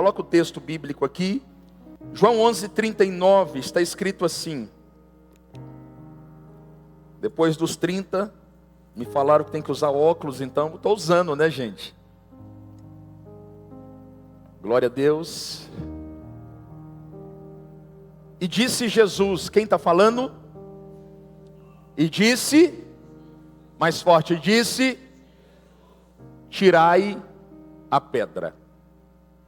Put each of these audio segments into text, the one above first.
Coloca o texto bíblico aqui. João 11:39, está escrito assim. Depois dos 30, me falaram que tem que usar óculos, então estou usando, né, gente? Glória a Deus. E disse Jesus, quem está falando? E disse, mais forte, disse, tirai a pedra.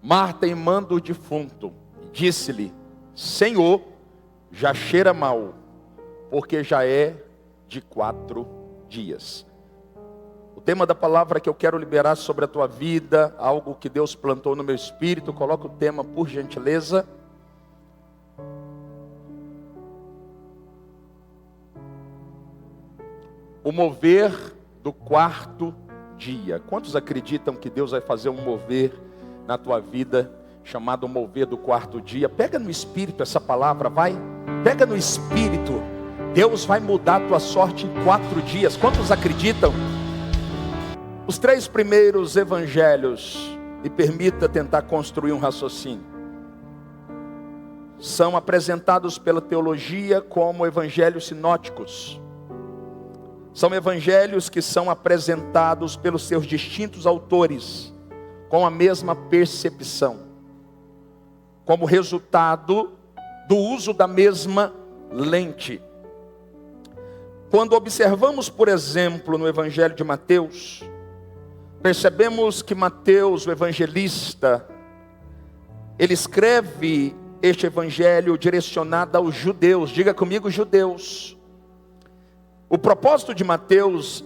Marta, irmã do defunto, disse-lhe, Senhor, já cheira mal, porque já é de 4 dias. O tema da palavra que eu quero liberar sobre a tua vida, algo que Deus plantou no meu espírito, coloca o tema por gentileza. O mover do 4º dia. Quantos acreditam que Deus vai fazer um mover na tua vida, chamado mover do 4º dia? Pega no espírito essa palavra, vai. Pega no espírito. Deus vai mudar a tua sorte em 4 dias. Quantos acreditam? Os 3 primeiros evangelhos, me permita tentar construir um raciocínio, são apresentados pela teologia como evangelhos sinóticos. São evangelhos que são apresentados pelos seus distintos autores, com a mesma percepção, como resultado do uso da mesma lente. Quando observamos, por exemplo, no Evangelho de Mateus, percebemos que Mateus, o evangelista, ele escreve este evangelho direcionado aos judeus. Diga comigo, judeus. O propósito de Mateus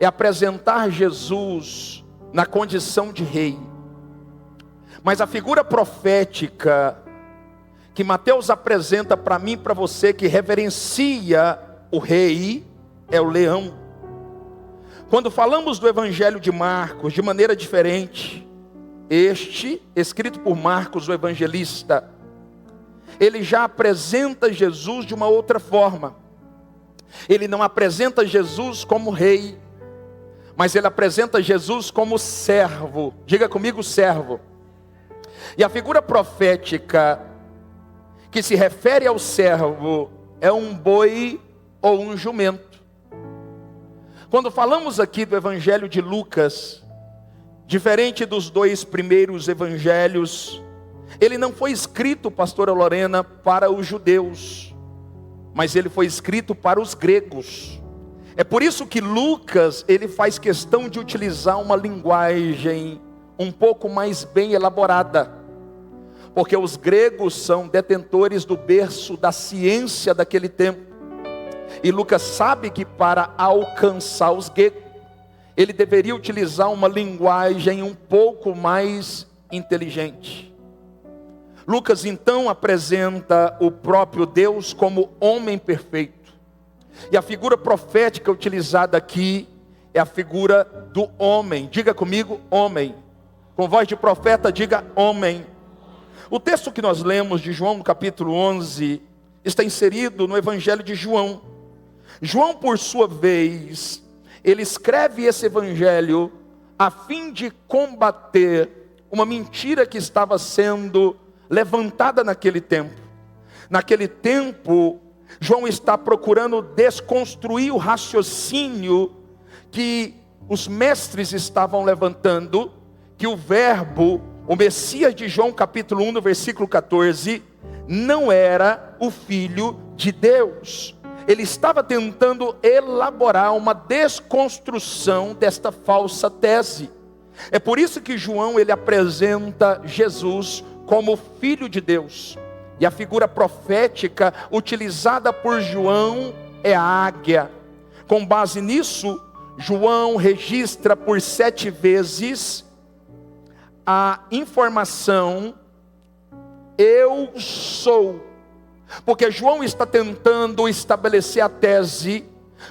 é apresentar Jesus na condição de rei. Mas a figura profética que Mateus apresenta para mim e para você, que reverencia o rei, é o leão. Quando falamos do evangelho de Marcos, de maneira diferente, este, escrito por Marcos, o evangelista, ele já apresenta Jesus de uma outra forma. Ele não apresenta Jesus como rei, mas ele apresenta Jesus como servo. Diga comigo, servo. E a figura profética que se refere ao servo é um boi ou um jumento. Quando falamos aqui do evangelho de Lucas, diferente dos 2 primeiros evangelhos, ele não foi escrito, pastora Lorena, para os judeus, mas ele foi escrito para os gregos. É por isso que Lucas, ele faz questão de utilizar uma linguagem um pouco mais bem elaborada, porque os gregos são detentores do berço da ciência daquele tempo. E Lucas sabe que para alcançar os gregos, ele deveria utilizar uma linguagem um pouco mais inteligente. Lucas então apresenta o próprio Deus como homem perfeito. E a figura profética utilizada aqui é a figura do homem. Diga comigo, homem. Com voz de profeta, diga homem. O texto que nós lemos de João, no capítulo 11, está inserido no evangelho de João. João, por sua vez, ele escreve esse evangelho a fim de combater uma mentira que estava sendo levantada naquele tempo. Naquele tempo, João está procurando desconstruir o raciocínio que os mestres estavam levantando, que o verbo, o Messias de João capítulo 1, no versículo 14, não era o Filho de Deus. Ele estava tentando elaborar uma desconstrução desta falsa tese. É por isso que João, ele apresenta Jesus como Filho de Deus. E a figura profética utilizada por João é a águia. Com base nisso, João registra por 7 vezes a informação eu sou. Porque João está tentando estabelecer a tese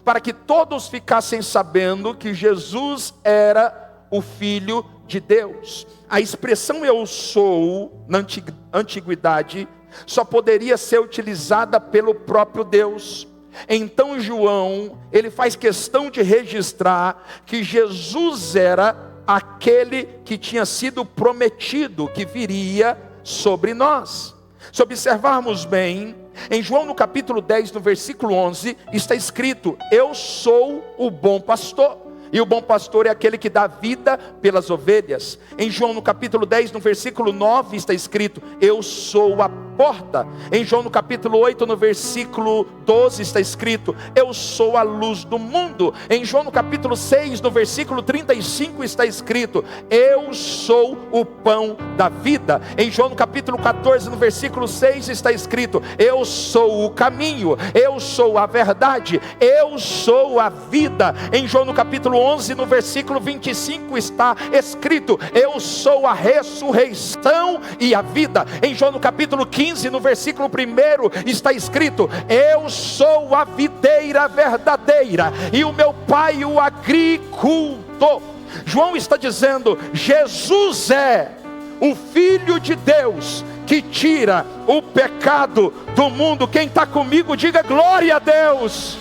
para que todos ficassem sabendo que Jesus era o Filho de Deus. A expressão eu sou, na antiguidade, só poderia ser utilizada pelo próprio Deus. Então João, ele faz questão de registrar que Jesus era aquele que tinha sido prometido que viria sobre nós. Se observarmos bem, em João no capítulo 10, no versículo 11, está escrito: eu sou o bom pastor. E o bom pastor é aquele que dá vida pelas ovelhas. Em João no capítulo 10, no versículo 9, está escrito: eu sou a porta. Em João no capítulo 8, no versículo 12, está escrito: eu sou a luz do mundo. Em João no capítulo 6, no versículo 35, está escrito: eu sou o pão da vida. Em João no capítulo 14, no versículo 6, está escrito: eu sou o caminho, eu sou a verdade, eu sou a vida. Em João no capítulo 11, no versículo 25, está escrito: eu sou a ressurreição e a vida. Em João no capítulo 15, no versículo 1, está escrito: eu sou a videira verdadeira e o meu pai o agricultor. João está dizendo: Jesus é o Filho de Deus que tira o pecado do mundo. Quem está comigo, diga glória a Deus.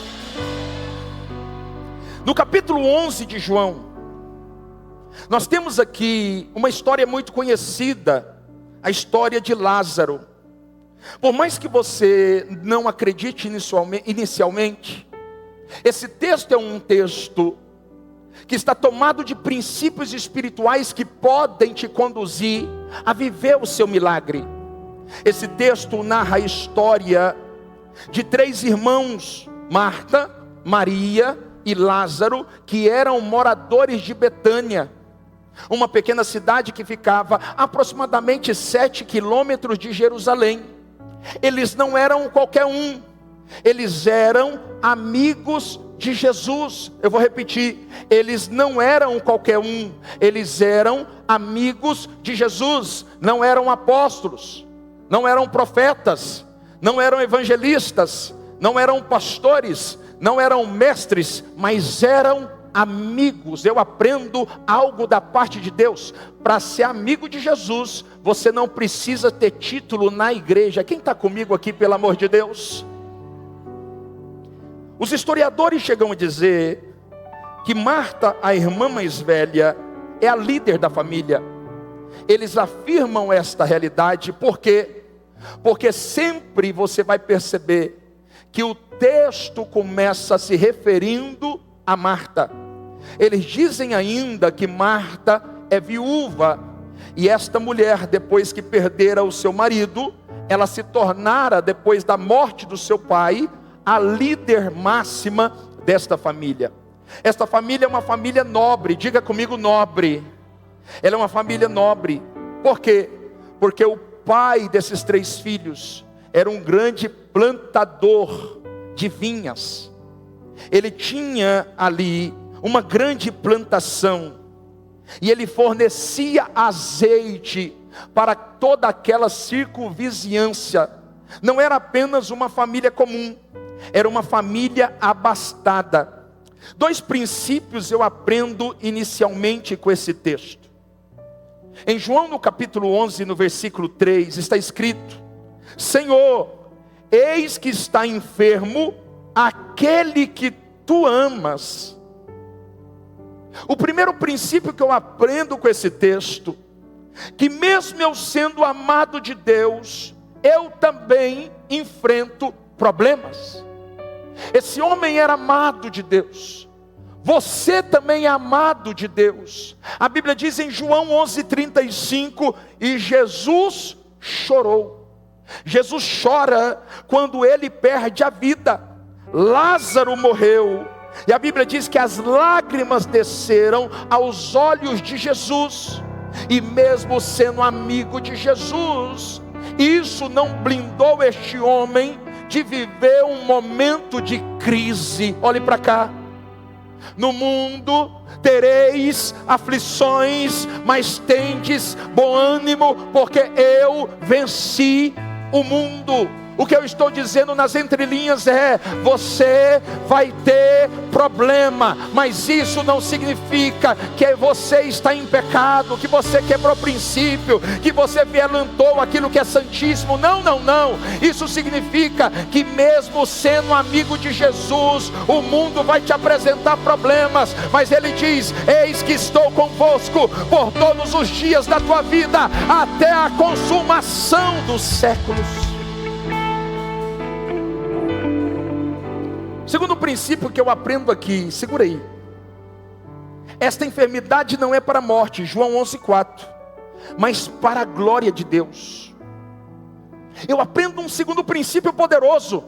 No capítulo 11 de João, nós temos aqui uma história muito conhecida, a história de Lázaro. Por mais que você não acredite inicialmente, esse texto é um texto que está tomado de princípios espirituais que podem te conduzir a viver o seu milagre. Esse texto narra a história de 3 irmãos, Marta, Maria e Lázaro, que eram moradores de Betânia, uma pequena cidade que ficava aproximadamente 7 quilômetros de Jerusalém. Eles não eram qualquer um, eles eram amigos de Jesus. Eu vou repetir: eles não eram qualquer um, eles eram amigos de Jesus. Não eram apóstolos, não eram profetas, não eram evangelistas, não eram pastores, não eram mestres, mas eram amigos. Eu aprendo algo da parte de Deus. Para ser amigo de Jesus, você não precisa ter título na igreja. Quem está comigo aqui, pelo amor de Deus? Os historiadores chegam a dizer que Marta, a irmã mais velha, é a líder da família. Eles afirmam esta realidade. Por quê? Porque sempre você vai perceber que o texto começa se referindo a Marta. Eles dizem ainda que Marta é viúva, e esta mulher, depois que perdera o seu marido, ela se tornara, depois da morte do seu pai, a líder máxima desta família. Esta família é uma família nobre. Diga comigo, nobre. Ela é uma família nobre. Por quê? Porque o pai desses 3 filhos era um grande plantador de vinhas. Ele tinha ali uma grande plantação, e ele fornecia azeite para toda aquela circunvizinhança. Não era apenas uma família comum, era uma família abastada. 2 princípios eu aprendo inicialmente com esse texto. Em João no capítulo 11, no versículo 3, está escrito: Senhor, eis que está enfermo aquele que tu amas. O primeiro princípio que eu aprendo com esse texto, que mesmo eu sendo amado de Deus, eu também enfrento problemas. Esse homem era amado de Deus. Você também é amado de Deus. A Bíblia diz em João 11:35, e Jesus chorou. Jesus chora quando ele perde a vida. Lázaro morreu, e a Bíblia diz que as lágrimas desceram aos olhos de Jesus. E mesmo sendo amigo de Jesus, isso não blindou este homem de viver um momento de crise. Olhe para cá. No mundo tereis aflições, mas tendes bom ânimo, porque eu venci o mundo. O que eu estou dizendo nas entrelinhas é: você vai ter problema, mas isso não significa que você está em pecado, que você quebrou princípio, que você violentou aquilo que é santíssimo. Não, não, não. Isso significa que mesmo sendo amigo de Jesus, o mundo vai te apresentar problemas, mas ele diz: eis que estou convosco por todos os dias da tua vida, até a consumação dos séculos. Segundo princípio que eu aprendo aqui, segura aí. Esta enfermidade não é para a morte, João 11:4, mas para a glória de Deus. Eu aprendo um segundo princípio poderoso.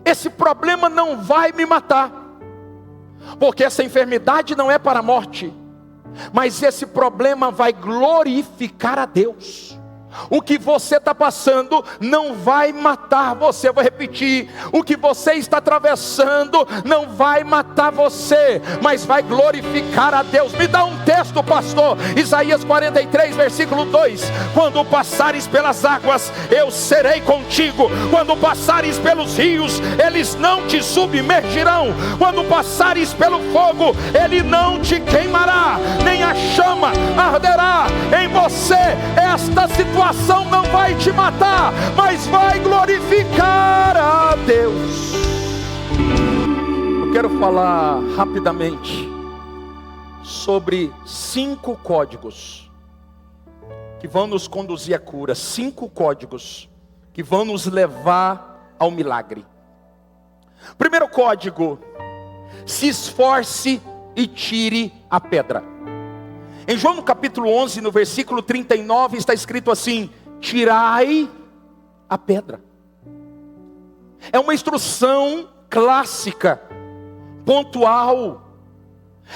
Esse problema não vai me matar, porque essa enfermidade não é para a morte, mas esse problema vai glorificar a Deus. O que você está passando não vai matar você. Eu vou repetir: o que você está atravessando não vai matar você, mas vai glorificar a Deus. Me dá um texto, pastor. Isaías 43, versículo 2: quando passares pelas águas, eu serei contigo. Quando passares pelos rios, eles não te submergirão. Quando passares pelo fogo, ele não te queimará, nem a chama arderá em você. Esta situação não vai te matar, mas vai glorificar a Deus. Eu quero falar rapidamente sobre 5 códigos que vão nos conduzir à cura. 5 códigos que vão nos levar ao milagre. Primeiro código: se esforce e tire a pedra. Em João no capítulo 11, no versículo 39, está escrito assim: tirai a pedra. É uma instrução clássica, pontual.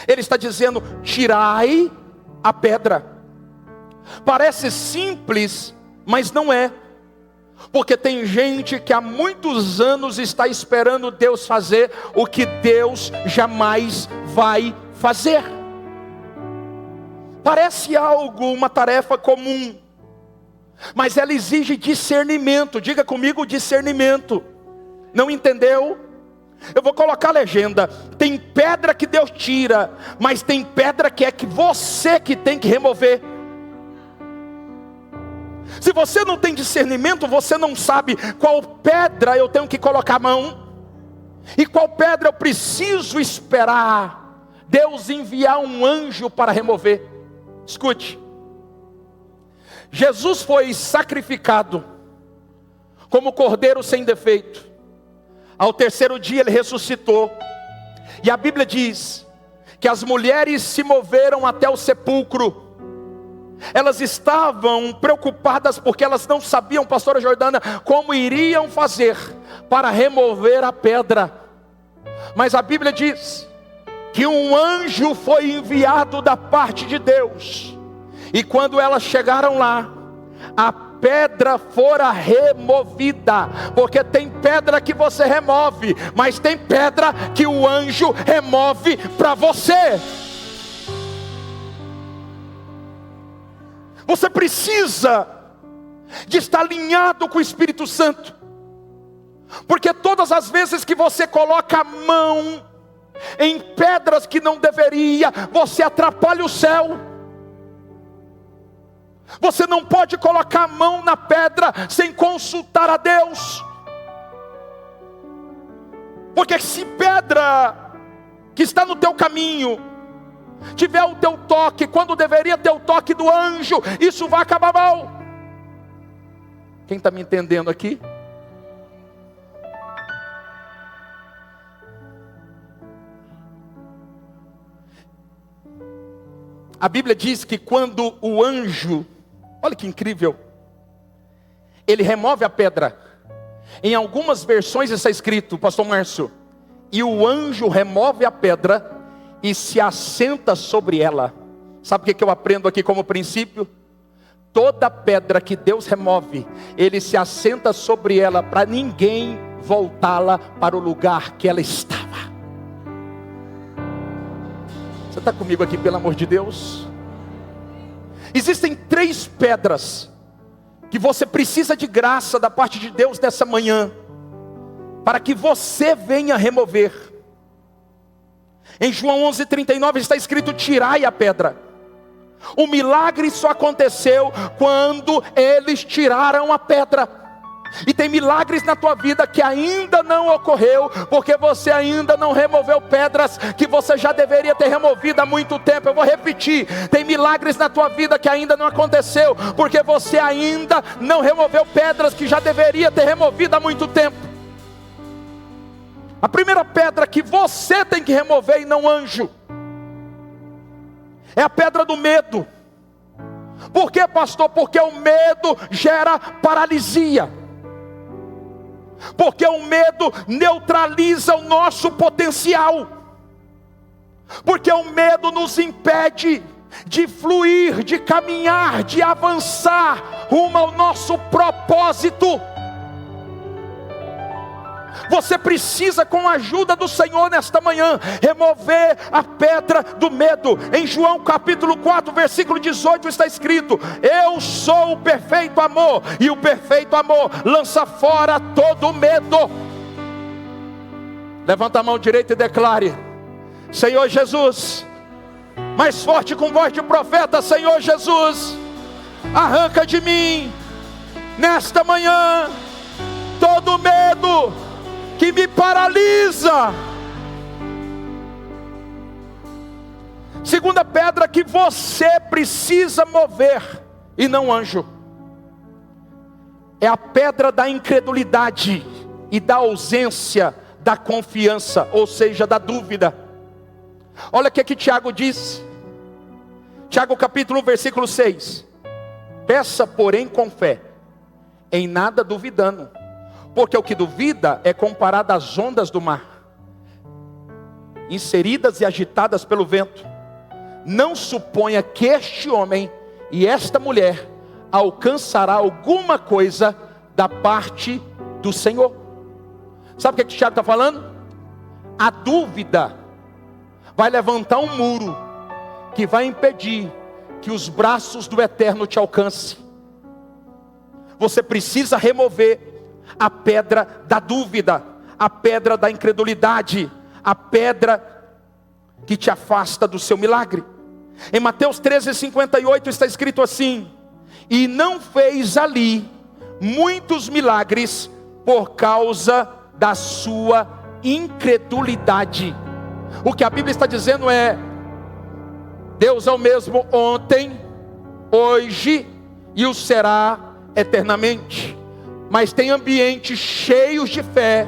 Ele está dizendo: tirai a pedra. Parece simples, mas não é. Porque tem gente que há muitos anos está esperando Deus fazer o que Deus jamais vai fazer. Parece algo, uma tarefa comum, mas ela exige discernimento. Diga comigo: discernimento. Não entendeu? Eu vou colocar a legenda. Tem pedra que Deus tira, mas tem pedra que é que você que tem que remover. Se você não tem discernimento, você não sabe qual pedra eu tenho que colocar a mão, e qual pedra eu preciso esperar Deus enviar um anjo para remover. Escute, Jesus foi sacrificado como cordeiro sem defeito. Ao terceiro dia ele ressuscitou. E a Bíblia diz que as mulheres se moveram até o sepulcro. Elas estavam preocupadas porque elas não sabiam, pastora Jordana, como iriam fazer para remover a pedra. Mas a Bíblia diz que um anjo foi enviado da parte de Deus, e quando elas chegaram lá, a pedra fora removida. Porque tem pedra que você remove, mas tem pedra que o anjo remove para você. Você precisa de estar alinhado com o Espírito Santo, porque todas as vezes que você coloca a mão em pedras que não deveria, você atrapalha o céu. Você não pode colocar a mão na pedra sem consultar a Deus, porque se pedra que está no teu caminho tiver o teu toque, quando deveria ter o toque do anjo, isso vai acabar mal. Quem está me entendendo aqui? A Bíblia diz que quando o anjo, olha que incrível, ele remove a pedra. Em algumas versões está escrito, pastor Márcio, e o anjo remove a pedra e se assenta sobre ela. Sabe o que eu aprendo aqui como princípio? Toda pedra que Deus remove, ele se assenta sobre ela para ninguém voltá-la para o lugar que ela estava. Você está comigo aqui, pelo amor de Deus? Existem 3 pedras que você precisa de graça da parte de Deus nessa manhã, para que você venha remover. Em João 11:39 está escrito: tirai a pedra. O milagre só aconteceu quando eles tiraram a pedra. E tem milagres na tua vida que ainda não ocorreu, porque você ainda não removeu pedras que você já deveria ter removido há muito tempo. Eu vou repetir: tem milagres na tua vida que ainda não aconteceu, porque você ainda não removeu pedras que já deveria ter removido há muito tempo. A primeira pedra que você tem que remover, e não anjo, é a pedra do medo. Por quê, pastor? Porque o medo gera paralisia. Porque o medo neutraliza o nosso potencial. Porque o medo nos impede de fluir, de caminhar, de avançar rumo ao nosso propósito. Você precisa, com a ajuda do Senhor nesta manhã, remover a pedra do medo. Em João capítulo 4, versículo 18 está escrito: eu sou o perfeito amor, e o perfeito amor lança fora todo medo. Levanta a mão direita e declare: Senhor Jesus. Mais forte, com voz de profeta: Senhor Jesus, arranca de mim nesta manhã todo medo que me paralisa. Segunda pedra que você precisa mover, e não anjo, é a pedra da incredulidade e da ausência da confiança, ou seja, da dúvida. Olha o que Tiago diz. Tiago capítulo 1, versículo 6: peça porém com fé, em nada duvidando, porque o que duvida é comparado às ondas do mar, inseridas e agitadas pelo vento. Não suponha que este homem e esta mulher alcançará alguma coisa da parte do Senhor. Sabe o que Tiago está falando? A dúvida vai levantar um muro que vai impedir que os braços do Eterno te alcancem. Você precisa remover a pedra da dúvida, a pedra da incredulidade, a pedra que te afasta do seu milagre. Em Mateus 13:58 está escrito assim: e não fez ali muitos milagres por causa da sua incredulidade. O que a Bíblia está dizendo é: Deus é o mesmo ontem, hoje e o será eternamente. Mas tem ambientes cheios de fé,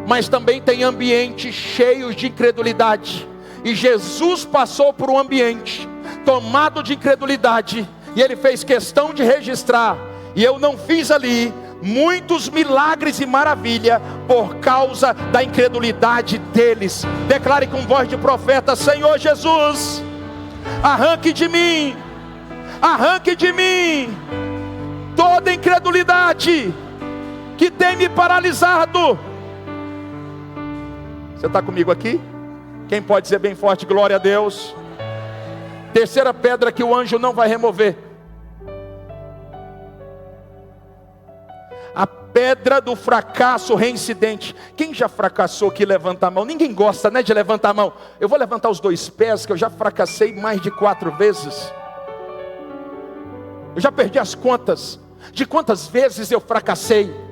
mas também tem ambientes cheios de incredulidade. E Jesus passou por um ambiente tomado de incredulidade, e Ele fez questão de registrar: e eu não fiz ali muitos milagres e maravilha por causa da incredulidade deles. Declare com voz de profeta: Senhor Jesus, arranque de mim toda incredulidade que tem me paralisado. Você está comigo aqui? Quem pode dizer bem forte glória a Deus? Terceira pedra que o anjo não vai remover: a pedra do fracasso reincidente. Quem já fracassou aqui? Levanta a mão. Ninguém gosta, né, de levantar a mão. Eu vou levantar os dois pés, que eu já fracassei mais de 4 vezes. Eu já perdi as contas de quantas vezes eu fracassei.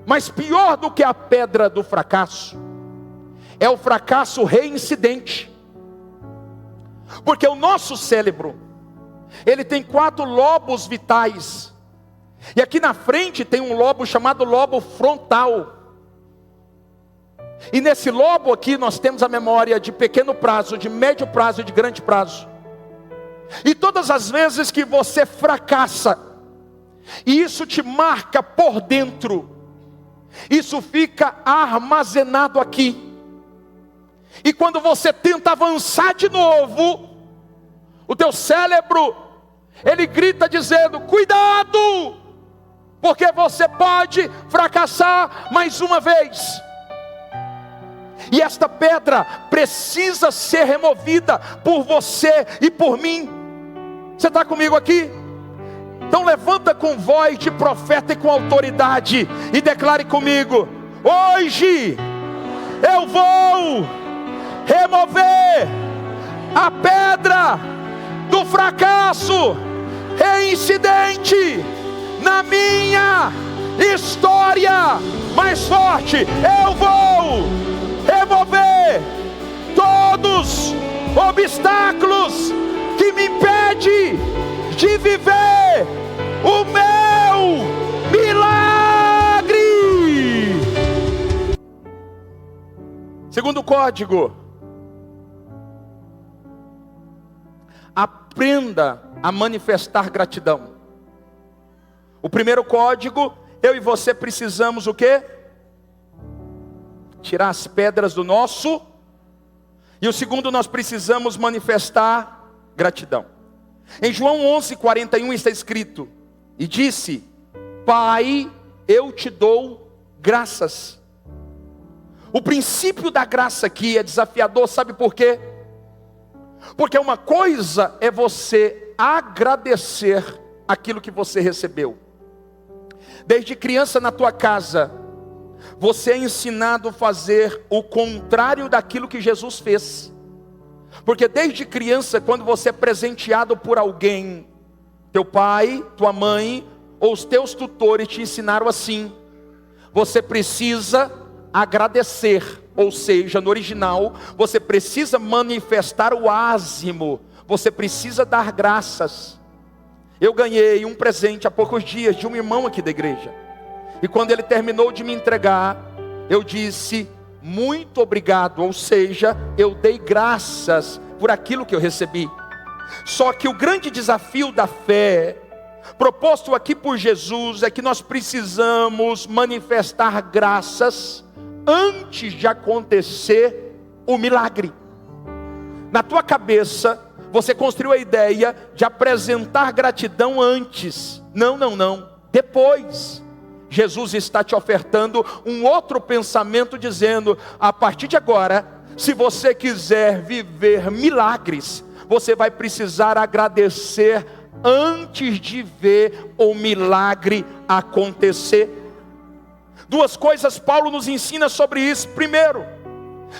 Mas pior do que a pedra do fracasso é o fracasso reincidente. Porque o nosso cérebro, ele tem 4 lobos vitais. E aqui na frente tem um lobo chamado lobo frontal. E nesse lobo aqui nós temos a memória de pequeno prazo, de médio prazo e de grande prazo. E todas as vezes que você fracassa, e isso te marca por dentro, isso fica armazenado aqui. E quando você tenta avançar de novo, o teu cérebro, ele grita dizendo: cuidado, porque você pode fracassar mais uma vez. E esta pedra precisa ser removida por você e por mim. Você está comigo aqui? Então levanta com voz de profeta e com autoridade e declare comigo: hoje eu vou remover a pedra do fracasso reincidente na minha história. Mais forte: eu vou remover todos os obstáculos que me impedem de viver o meu milagre. Segundo código: aprenda a manifestar gratidão. O primeiro código: eu e você precisamos o quê? Tirar as pedras do nosso. E o segundo, nós precisamos manifestar gratidão. Em João 11:41 está escrito: e disse: Pai, eu te dou graças. O princípio da graça aqui é desafiador, sabe por quê? Porque uma coisa é você agradecer aquilo que você recebeu. Desde criança na tua casa, você é ensinado a fazer o contrário daquilo que Jesus fez. Porque desde criança, quando você é presenteado por alguém, teu pai, tua mãe, ou os teus tutores te ensinaram assim: você precisa agradecer. Ou seja, no original, você precisa manifestar o ázimo, você precisa dar graças. Eu ganhei um presente há poucos dias de um irmão aqui da igreja. E quando ele terminou de me entregar, eu disse: muito obrigado. Ou seja, eu dei graças por aquilo que eu recebi. Só que o grande desafio da fé, proposto aqui por Jesus, é que nós precisamos manifestar graças antes de acontecer o milagre. Na tua cabeça, você construiu a ideia de apresentar gratidão antes. Não. Depois. Jesus está te ofertando um outro pensamento, dizendo: a partir de agora, se você quiser viver milagres, você vai precisar agradecer antes de ver o milagre acontecer. Duas coisas Paulo nos ensina sobre isso. Primeiro,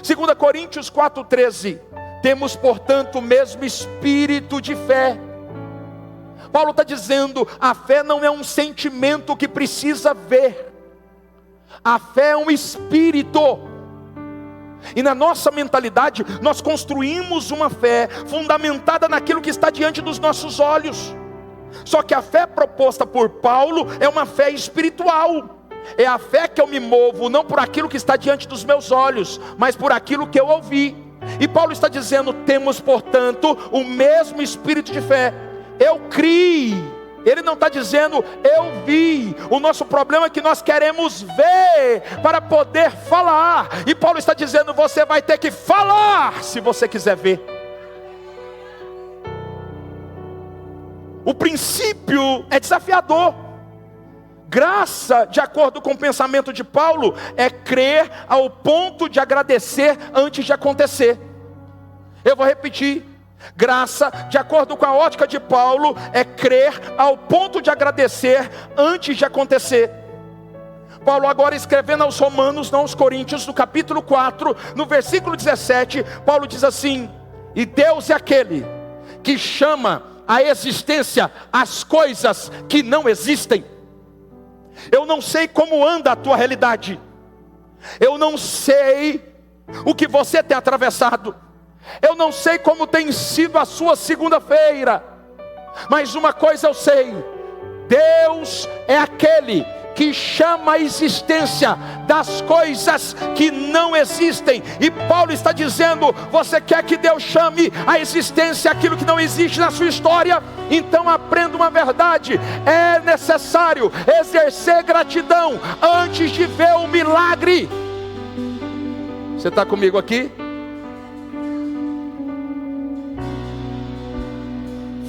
2 Coríntios 4:13, temos portanto o mesmo espírito de fé. Paulo está dizendo: a fé não é um sentimento que precisa ver. A fé é um espírito. E na nossa mentalidade, nós construímos uma fé fundamentada naquilo que está diante dos nossos olhos. Só que a fé proposta por Paulo é uma fé espiritual. É a fé que eu me movo, não por aquilo que está diante dos meus olhos, mas por aquilo que eu ouvi. E Paulo está dizendo: temos portanto o mesmo espírito de fé. Eu criei. Ele não está dizendo eu vi. O nosso problema é que nós queremos ver para poder falar. E Paulo está dizendo: você vai ter que falar se você quiser ver. O princípio é desafiador. Graça, de acordo com o pensamento de Paulo, é crer ao ponto de agradecer antes de acontecer. Eu vou repetir. Graça, de acordo com a ótica de Paulo, é crer ao ponto de agradecer antes de acontecer. Paulo agora escrevendo aos Romanos, não aos Coríntios, no capítulo 4, no versículo 17, Paulo diz assim: e Deus é aquele que chama à existência as coisas que não existem. Eu não sei como anda a tua realidade. Eu não sei o que você tem atravessado. Eu não sei como tem sido a sua segunda-feira. Mas uma coisa eu sei: Deus é aquele que chama a existência das coisas que não existem. E Paulo está dizendo: você quer que Deus chame a existência aquilo que não existe na sua história? Então aprenda uma verdade: é necessário exercer gratidão antes de ver o milagre. Você está comigo aqui?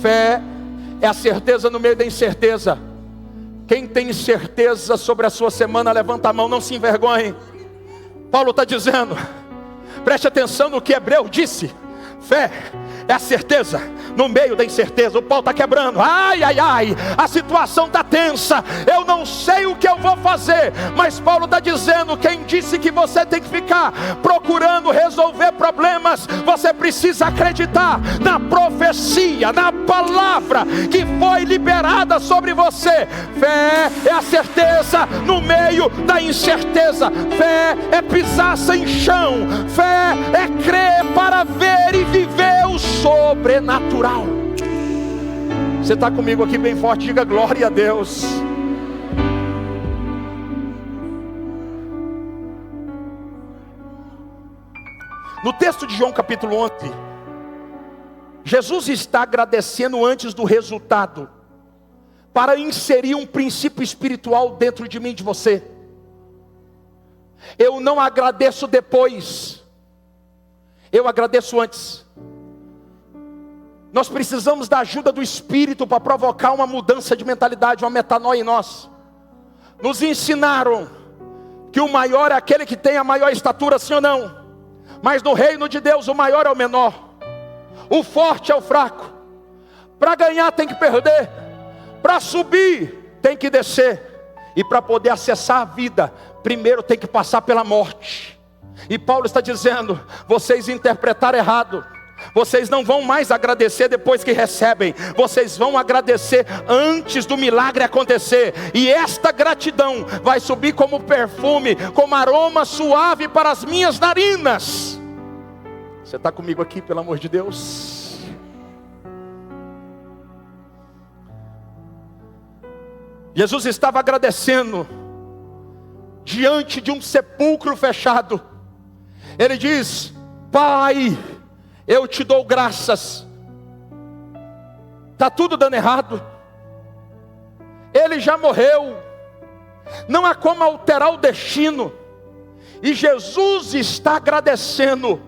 Fé é a certeza no meio da incerteza. Quem tem certeza sobre a sua semana, levanta a mão, não se envergonhe. Paulo está dizendo, preste atenção no que Hebreu disse: fé é a certeza no meio da incerteza. O pau está quebrando, ai, ai, ai, a situação está tensa, eu não sei o que eu vou fazer. Mas Paulo está dizendo: quem disse que você tem que ficar procurando resolver problemas? Você precisa acreditar na profecia, na palavra que foi liberada sobre você. Fé é a certeza no meio da incerteza. Fé é pisar sem chão. Fé é crer para ver e viver o sobrenatural. Você está comigo aqui bem forte? Diga glória a Deus. No texto de João capítulo 11, Jesus está agradecendo antes do resultado, para inserir um princípio espiritual dentro de mim e de você. Eu não agradeço depois, eu agradeço antes. Nós precisamos da ajuda do Espírito para provocar uma mudança de mentalidade, uma metanoia em nós. Nos ensinaram que o maior é aquele que tem a maior estatura, sim ou não? Mas no reino de Deus o maior é o menor, o forte é o fraco. Para ganhar tem que perder, para subir tem que descer, e para poder acessar a vida, primeiro tem que passar pela morte. E Paulo está dizendo: vocês interpretaram errado. Vocês não vão mais agradecer depois que recebem, vocês vão agradecer antes do milagre acontecer. E esta gratidão vai subir como perfume, como aroma suave para as minhas narinas. Você está comigo aqui, pelo amor de Deus? Jesus estava agradecendo diante de um sepulcro fechado. Ele diz: Pai, eu te dou graças. Está tudo dando errado, ele já morreu, não há como alterar o destino. E Jesus está agradecendo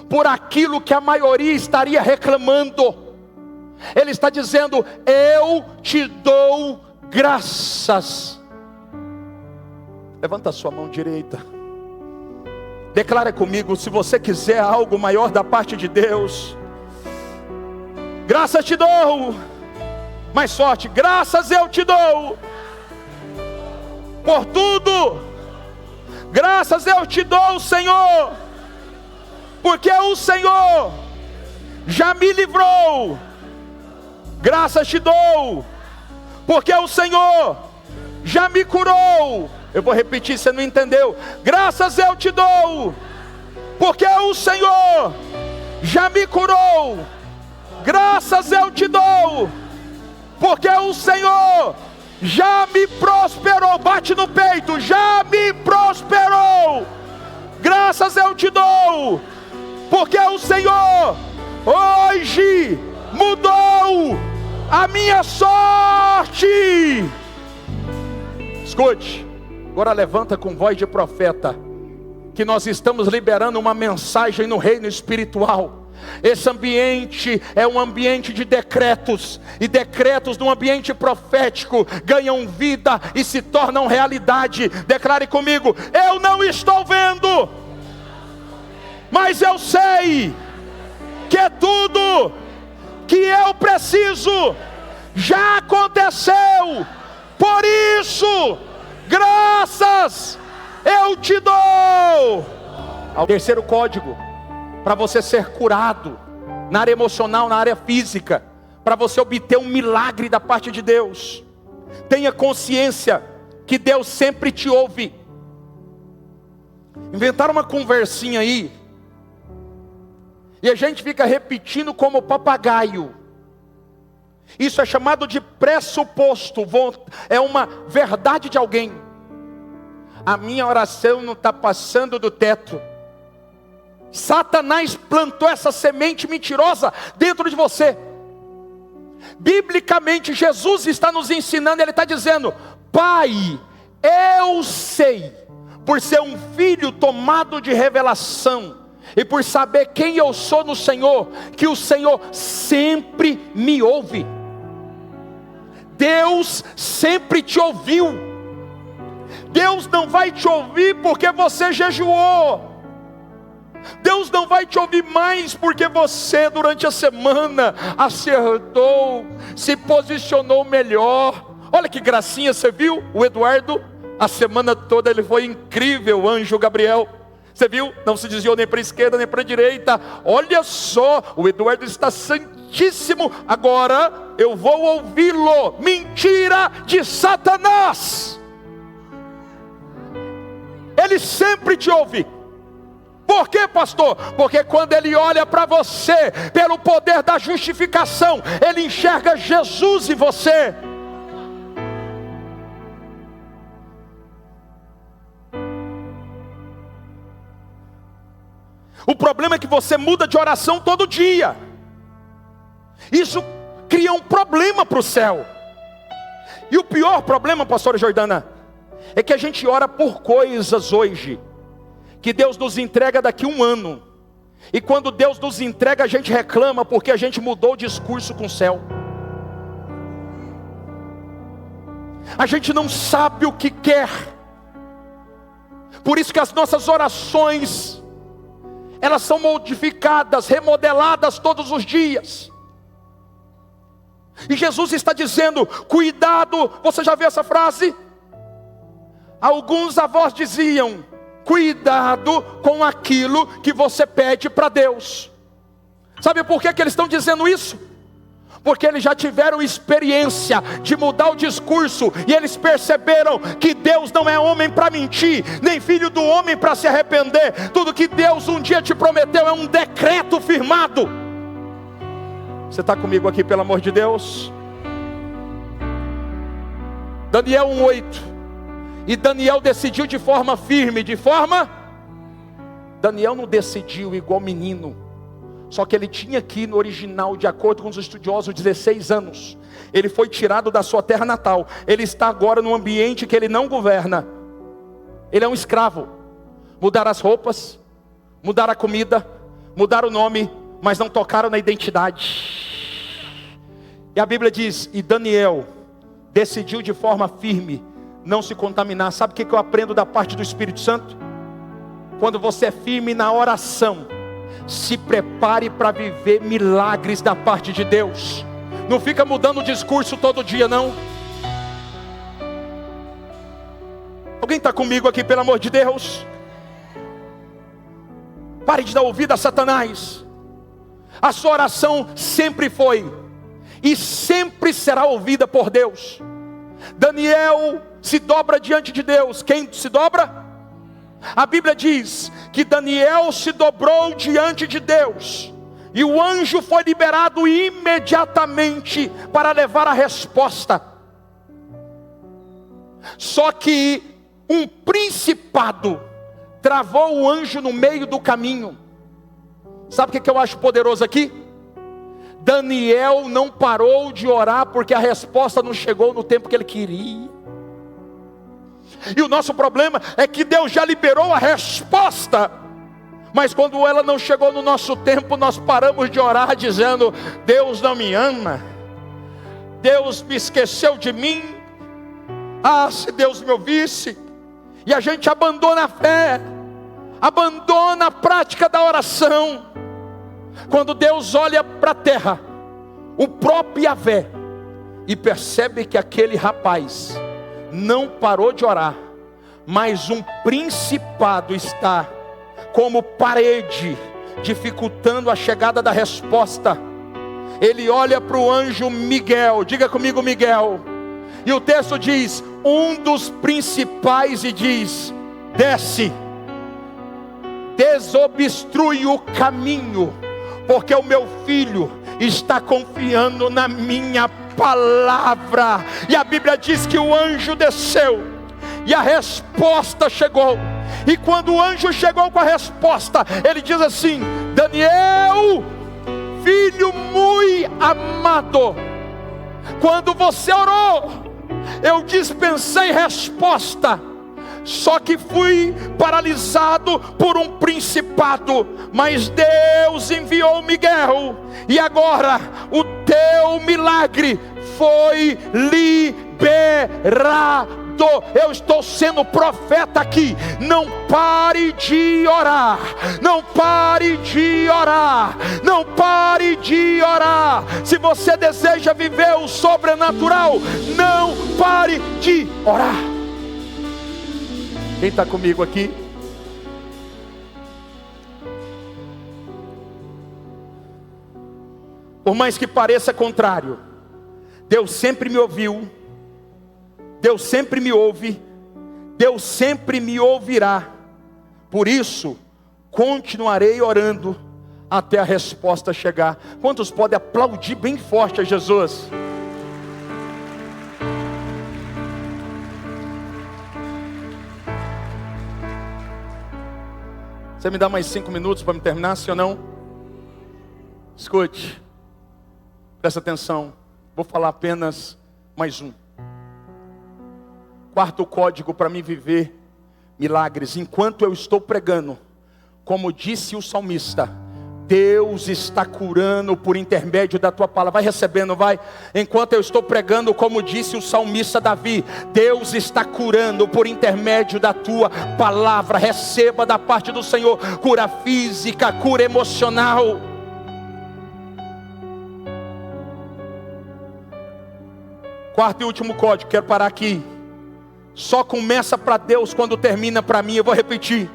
por aquilo que a maioria estaria reclamando. Ele está dizendo: eu te dou graças. Levanta a sua mão direita, declara comigo, se você quiser algo maior da parte de Deus. Graças te dou. Mais forte, graças eu te dou por tudo. Graças eu te dou, Senhor, porque o Senhor já me livrou. Graças te dou, porque o Senhor já me curou. Eu vou repetir, você não entendeu. Graças eu te dou, porque o Senhor já me curou. Graças eu te dou, porque o Senhor já me prosperou. Bate no peito, já me prosperou. Graças eu te dou, porque o Senhor hoje mudou a minha sorte. Escute, agora levanta com voz de profeta, que nós estamos liberando uma mensagem no reino espiritual. Esse ambiente é um ambiente de decretos, e decretos no ambiente profético ganham vida e se tornam realidade. Declare comigo: eu não estou vendo, mas eu sei que tudo que eu preciso já aconteceu. Por isso, graças eu te dou. O terceiro código para você ser curado na área emocional, na área física, para você obter um milagre da parte de Deus: tenha consciência que Deus sempre te ouve. Inventaram uma conversinha aí, e a gente fica repetindo como papagaio. Isso é chamado de pressuposto, é uma verdade de alguém. A minha oração não está passando do teto. Satanás plantou essa semente mentirosa dentro de você. Biblicamente, Jesus está nos ensinando, ele está dizendo: Pai, eu sei, por ser um filho tomado de revelação, e por saber quem eu sou no Senhor, que o Senhor sempre me ouve. Deus sempre te ouviu. Deus não vai te ouvir porque você jejuou. Deus não vai te ouvir mais porque você durante a semana acertou, se posicionou melhor. Olha que gracinha, você viu? O Eduardo, a semana toda ele foi incrível, anjo Gabriel. Você viu? Não se desviou nem para a esquerda nem para a direita. Olha só, o Eduardo está santíssimo. Agora eu vou ouvi-lo. Mentira de Satanás. Ele sempre te ouve. Por quê, pastor? Porque quando ele olha para você, pelo poder da justificação, ele enxerga Jesus em você. O problema é que você muda de oração todo dia. Isso cria um problema para o céu. E o pior problema, pastora Jordana, é que a gente ora por coisas hoje que Deus nos entrega daqui a um ano. E quando Deus nos entrega, a gente reclama porque a gente mudou o discurso com o céu. A gente não sabe o que quer. Por isso que as nossas orações, elas são modificadas, remodeladas todos os dias. E Jesus está dizendo, cuidado. Você já viu essa frase? Alguns avós diziam, cuidado com aquilo que você pede para Deus. Sabe por que eles estão dizendo isso? Porque eles já tiveram experiência de mudar o discurso, e eles perceberam que Deus não é homem para mentir, nem filho do homem para se arrepender. Tudo que Deus um dia te prometeu é um decreto firmado. Você está comigo aqui, pelo amor de Deus? Daniel 1:8. E Daniel decidiu de forma firme, Daniel não decidiu igual menino. Só que ele tinha aqui no original, de acordo com os estudiosos, 16 anos. Ele foi tirado da sua terra natal. Ele está agora num ambiente que ele não governa. Ele é um escravo. Mudaram as roupas, mudaram a comida, mudaram o nome, mas não tocaram na identidade. E a Bíblia diz, e Daniel decidiu de forma firme não se contaminar. Sabe o que eu aprendo da parte do Espírito Santo? Quando você é firme na oração, se prepare para viver milagres da parte de Deus. Não fica mudando o discurso todo dia, não. Alguém está comigo aqui, pelo amor de Deus? Pare de dar ouvido a Satanás. A sua oração sempre foi e sempre será ouvida por Deus. Daniel se dobra diante de Deus. Quem se dobra? A Bíblia diz que Daniel se dobrou diante de Deus, e o anjo foi liberado imediatamente para levar a resposta. Só que um principado travou o anjo no meio do caminho. Sabe o que eu acho poderoso aqui? Daniel não parou de orar porque a resposta não chegou no tempo que ele queria. E o nosso problema é que Deus já liberou a resposta, mas quando ela não chegou no nosso tempo, nós paramos de orar dizendo, Deus não me ama, Deus me esqueceu de mim, se Deus me ouvisse. E a gente abandona a fé, abandona a prática da oração. Quando Deus olha para a terra, o próprio Yahvé, e percebe que aquele rapaz não parou de orar, mas um principado está como parede, dificultando a chegada da resposta. Ele olha para o anjo Miguel, diga comigo Miguel, e o texto diz, um dos principais, e diz, desce, desobstrui o caminho, porque o meu filho está confiando na minha palavra. E a Bíblia diz que o anjo desceu e a resposta chegou. E quando o anjo chegou com a resposta, ele diz assim, Daniel, filho muito amado, quando você orou, eu dispensei resposta, só que fui paralisado por um principado, mas Deus enviou Miguel, e agora o teu milagre foi liberado. liberado. Eu estou sendo profeta aqui. Não pare de orar. Não pare de orar. Não pare de orar. Se você deseja viver o sobrenatural, não pare de orar. Quem está comigo aqui? Por mais que pareça contrário, Deus sempre me ouviu, Deus sempre me ouve, Deus sempre me ouvirá. Por isso, continuarei orando até a resposta chegar. Quantos podem aplaudir bem forte a Jesus? Você me dá mais 5 minutos para me terminar, sim ou não? Escute, presta atenção, vou falar apenas mais um. Quarto código para mim viver milagres. Enquanto eu estou pregando, como disse o salmista, Deus está curando por intermédio da tua palavra. Vai recebendo, vai. Enquanto eu estou pregando, como disse o salmista Davi, Deus está curando por intermédio da tua palavra. Receba da parte do Senhor cura física, cura emocional. Quarto e último código, quero parar aqui. Só começa para Deus quando termina para mim. Eu vou repetir.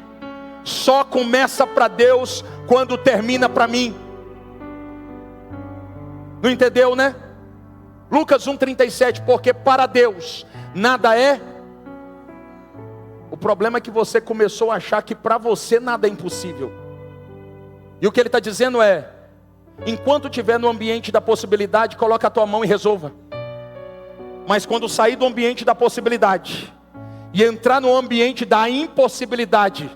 Só começa para Deus quando termina para mim. Não entendeu, né? Lucas 1,37. Porque para Deus nada é. O problema é que você começou a achar que para você nada é impossível. E o que ele está dizendo é: enquanto estiver no ambiente da possibilidade, coloca a tua mão e resolva. Mas quando sair do ambiente da possibilidade e entrar no ambiente da impossibilidade,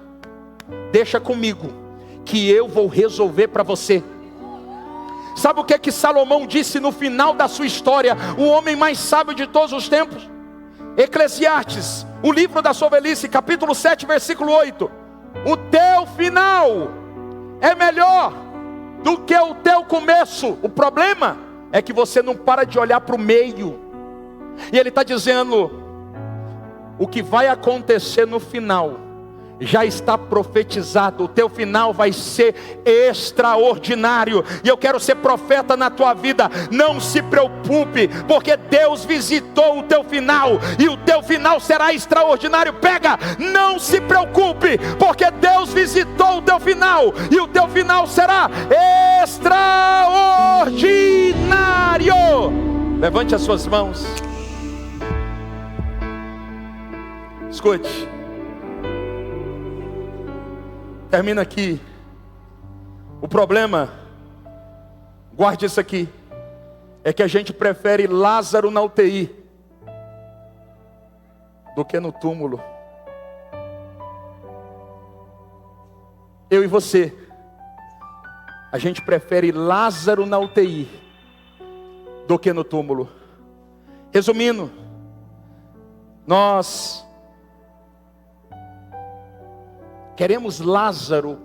deixa comigo, que eu vou resolver para você. Sabe o que é que Salomão disse no final da sua história? O homem mais sábio de todos os tempos. Eclesiastes, o livro da sua velhice, capítulo 7, versículo 8. O teu final é melhor do que o teu começo. O problema é que você não para de olhar para o meio. E ele está dizendo: o que vai acontecer no final já está profetizado. O teu final vai ser extraordinário. E eu quero ser profeta na tua vida. Não se preocupe, porque Deus visitou o teu final, e o teu final será extraordinário. Pega, não se preocupe, porque Deus visitou o teu final, e o teu final será extraordinário. Levante as suas mãos. Escute, termina aqui. O problema, guarde isso aqui, é que a gente prefere Lázaro na UTI do que no túmulo. Eu e você, a gente prefere Lázaro na UTI do que no túmulo. Resumindo, nós queremos Lázaro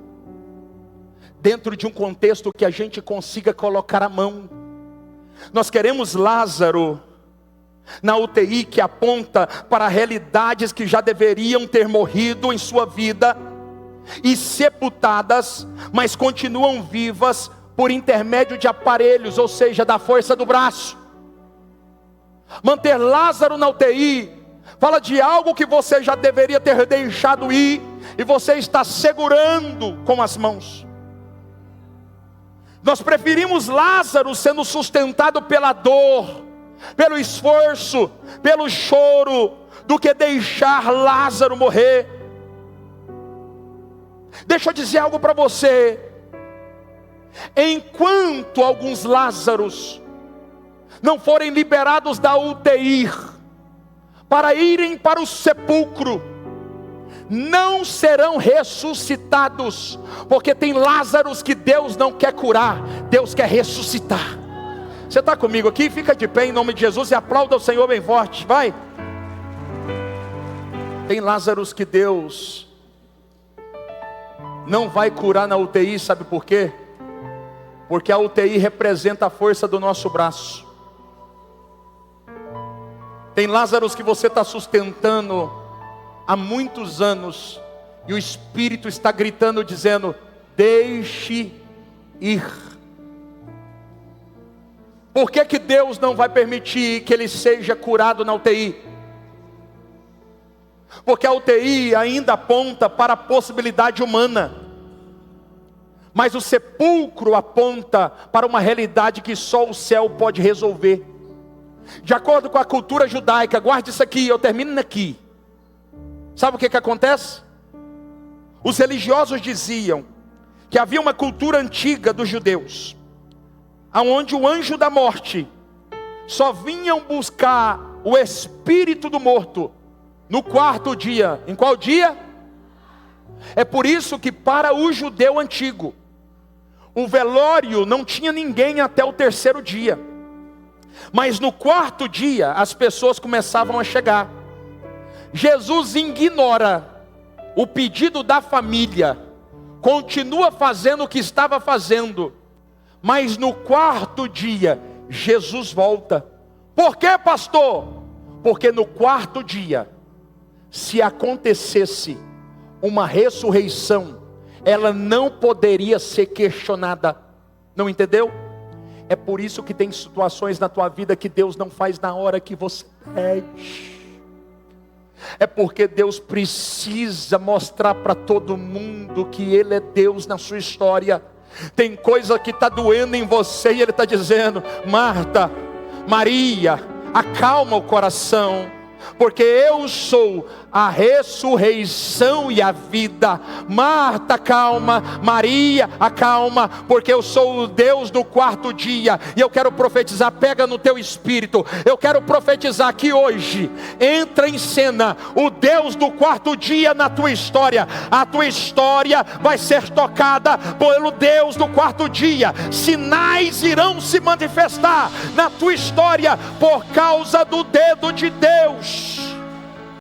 dentro de um contexto que a gente consiga colocar a mão. Nós queremos Lázaro na UTI que aponta para realidades que já deveriam ter morrido em sua vida e sepultadas, mas continuam vivas por intermédio de aparelhos, ou seja, da força do braço. Manter Lázaro na UTI fala de algo que você já deveria ter deixado ir, e você está segurando com as mãos. Nós preferimos Lázaro sendo sustentado pela dor, pelo esforço, pelo choro, do que deixar Lázaro morrer. Deixa eu dizer algo para você. Enquanto alguns Lázaros não forem liberados da UTI para irem para o sepulcro, não serão ressuscitados, porque tem Lázaros que Deus não quer curar, Deus quer ressuscitar. Você está comigo aqui? Fica de pé em nome de Jesus e aplauda o Senhor bem forte, vai. Tem Lázaros que Deus não vai curar na UTI, sabe por quê? Porque a UTI representa a força do nosso braço. Tem Lázaros que você está sustentando há muitos anos, e o Espírito está gritando, dizendo: deixe ir. Por que que Deus não vai permitir que ele seja curado na UTI? Porque a UTI ainda aponta para a possibilidade humana, mas o sepulcro aponta para uma realidade que só o céu pode resolver. De acordo com a cultura judaica, guarde isso aqui, eu termino aqui. Sabe o que acontece? Os religiosos diziam que havia uma cultura antiga dos judeus, onde o anjo da morte só vinham buscar o espírito do morto no quarto dia. Em qual dia? É por isso que para o judeu antigo, o velório não tinha ninguém até o terceiro dia. Mas no quarto dia as pessoas começavam a chegar. Jesus ignora o pedido da família, continua fazendo o que estava fazendo, mas no quarto dia Jesus volta. Por quê, pastor? Porque no quarto dia, se acontecesse uma ressurreição, ela não poderia ser questionada. Não entendeu? É por isso que tem situações na tua vida que Deus não faz na hora que você pede. É porque Deus precisa mostrar para todo mundo que Ele é Deus na sua história. Tem coisa que está doendo em você e Ele está dizendo: Marta, Maria, acalma o coração, porque eu sou a ressurreição e a vida. Marta, calma. Maria, acalma, porque eu sou o Deus do quarto dia. E eu quero profetizar, pega no teu espírito, eu quero profetizar que hoje entra em cena o Deus do quarto dia na tua história. A tua história vai ser tocada pelo Deus do quarto dia. Sinais irão se manifestar na tua história por causa do dedo de Deus.